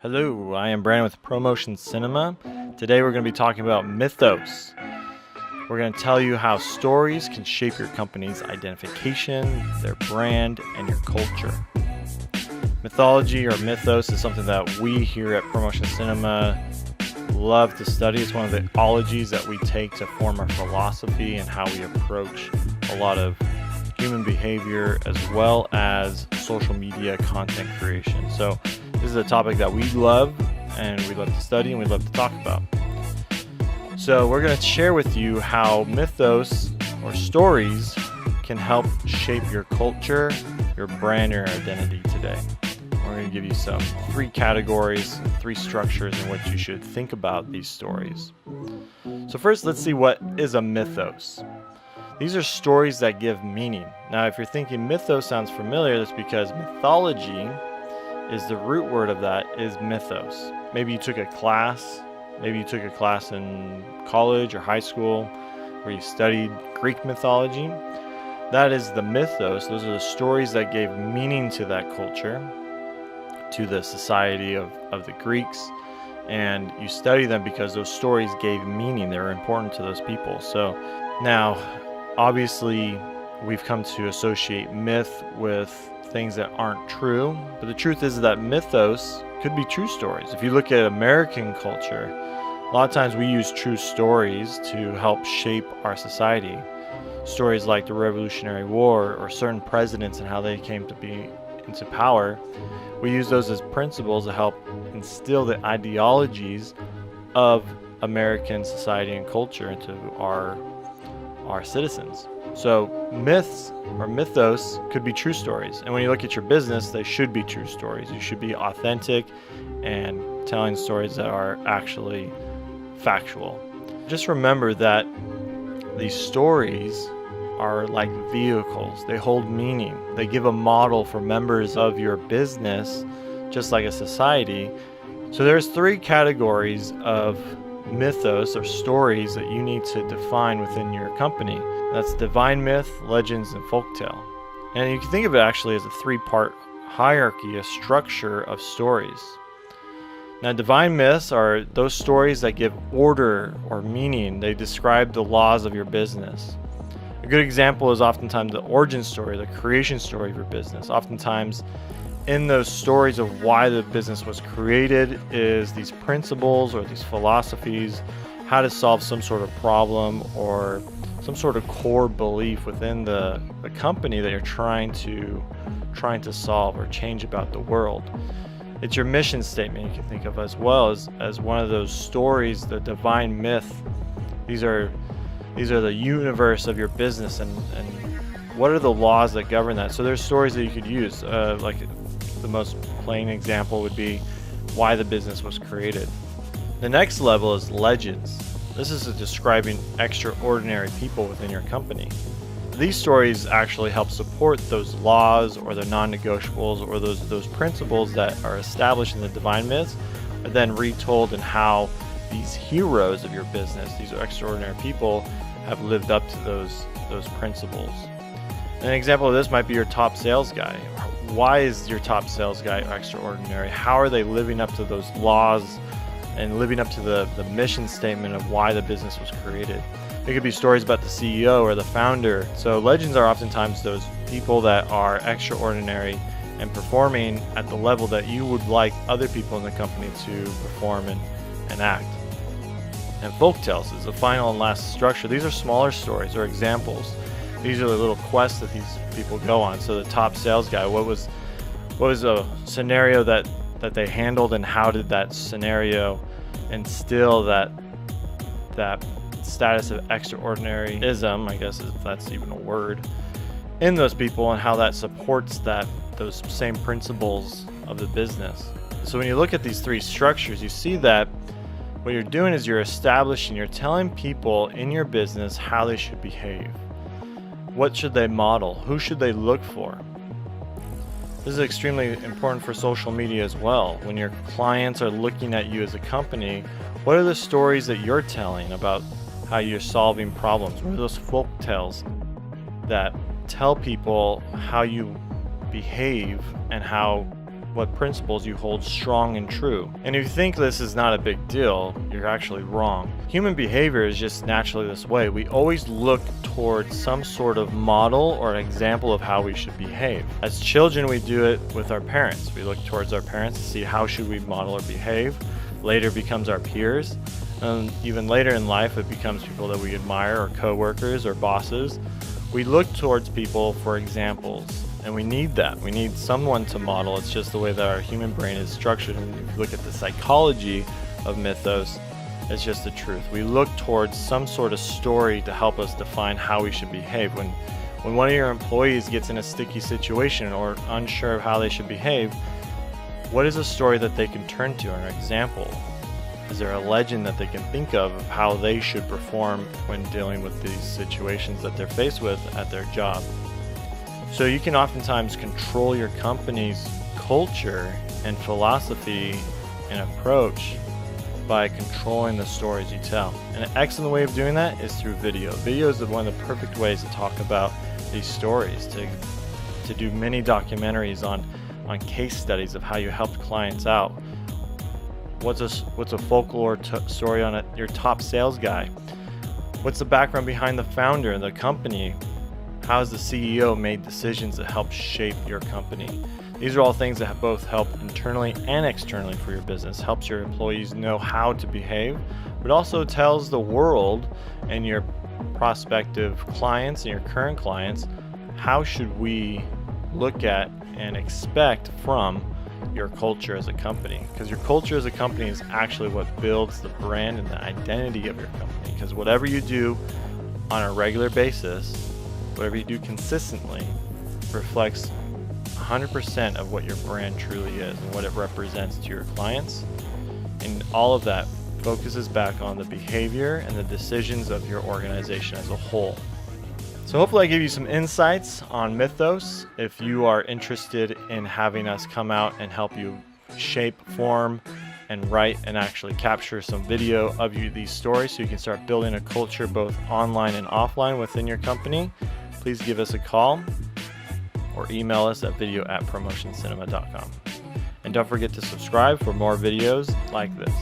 Hello, I am Brandon with Promotion Cinema. Today we're going to be talking about Mythos. We're going to tell you how stories can shape your company's identification, their brand, and your culture. Mythology or mythos is something that we here at Promotion Cinema love to study. It's one of the ologies that we take to form our philosophy and how we approach a lot of human behavior as well as social media content creation. So this is a topic that we love and we love to study and we love to talk about. So we're going to share with you how mythos or stories can help shape your culture, your brand, or identity today. We're going to give you some 3 categories, 3 structures in which you should think about these stories. So first, let's see what is a mythos. These are stories that give meaning. Now, if you're thinking mythos sounds familiar, that's because mythology is the root word of that is mythos. Maybe you took a class in college or high school where you studied Greek mythology. That is the mythos. Those are the stories that gave meaning to that culture, to the society of the Greeks. And you study them because those stories gave meaning. They were important to those people. So now, obviously, we've come to associate myth with things that aren't true, but the truth is that mythos could be true stories. If you look at American culture, a lot of times we use true stories to help shape our society. Stories like the Revolutionary War or certain presidents and how they came to be into power, we use those as principles to help instill the ideologies of American society and culture into our citizens. So myths or mythos could be true stories. And when you look at your business, they should be true stories. You should be authentic and telling stories that are actually factual. Just remember that these stories are like vehicles. They hold meaning. They give a model for members of your business, just like a society. So there's 3 categories of mythos or stories that you need to define within your company. That's divine myth, legends, and folktale. And you can think of it actually as a 3-part hierarchy, a structure of stories. Now, divine myths are those stories that give order or meaning. They describe the laws of your business. A good example is oftentimes the origin story, the creation story of your business. Oftentimes, in those stories of why the business was created is these principles or these philosophies, how to solve some sort of problem or some sort of core belief within the company that you're trying to solve or change about the world. It's your mission statement you can think of as well as one of those stories, the divine myth. These are the universe of your business and what are the laws that govern that. So there's stories that you could use, like the most plain example would be why the business was created. The next level is legends. This is describing extraordinary people within your company. These stories actually help support those laws or the non-negotiables or those principles that are established in the divine myths, are then retold in how these heroes of your business, these extraordinary people, have lived up to those principles. An example of this might be your top sales guy. Why is your top sales guy extraordinary? How are they living up to those laws and living up to the mission statement of why the business was created? It could be stories about the CEO or the founder. So legends are oftentimes those people that are extraordinary and performing at the level that you would like other people in the company to perform and act. And folktales is the final and last structure. These are smaller stories or examples. These are the little quests that these people go on. So the top sales guy, what was a scenario that they handled, and how did that scenario instill that status of extraordinaryism, I guess if that's even a word, in those people, and how that supports those same principles of the business. So when you look at these 3 structures, you see that what you're doing is you're telling people in your business how they should behave. What should they model? Who should they look for? This is extremely important for social media as well. When your clients are looking at you as a company, what are the stories that you're telling about how you're solving problems? What are those folk tales that tell people how you behave and how what principles you hold strong and true. And if you think this is not a big deal, you're actually wrong. Human behavior is just naturally this way. We always look towards some sort of model or an example of how we should behave. As children, we do it with our parents. We look towards our parents to see how should we model or behave. Later becomes our peers. And even later in life, it becomes people that we admire, or coworkers or bosses. We look towards people for examples, and we need that. We need someone to model. It's just the way that our human brain is structured. And if you look at the psychology of Mythos, it's just the truth. We look towards some sort of story to help us define how we should behave. When one of your employees gets in a sticky situation or unsure of how they should behave, what is a story that they can turn to, or an example? Is there a legend that they can think of how they should perform when dealing with these situations that they're faced with at their job? So you can oftentimes control your company's culture and philosophy and approach by controlling the stories you tell. And an excellent way of doing that is through video. Video is one of the perfect ways to talk about these stories, to do mini documentaries on case studies of how you helped clients out. What's a folklore story on your top sales guy? What's the background behind the founder of the company? How has the CEO made decisions that help shape your company? These are all things that both help internally and externally for your business. Helps your employees know how to behave, but also tells the world and your prospective clients and your current clients, how should we look at and expect from your culture as a company? Because your culture as a company is actually what builds the brand and the identity of your company. Because whatever you do on a regular basis, whatever you do consistently, reflects 100% of what your brand truly is and what it represents to your clients. And all of that focuses back on the behavior and the decisions of your organization as a whole. So hopefully I gave you some insights on Mythos. If you are interested in having us come out and help you shape, form, and write and actually capture some video of these stories so you can start building a culture both online and offline within your company, please give us a call or email us at video@promotioncinema.com. And don't forget to subscribe for more videos like this.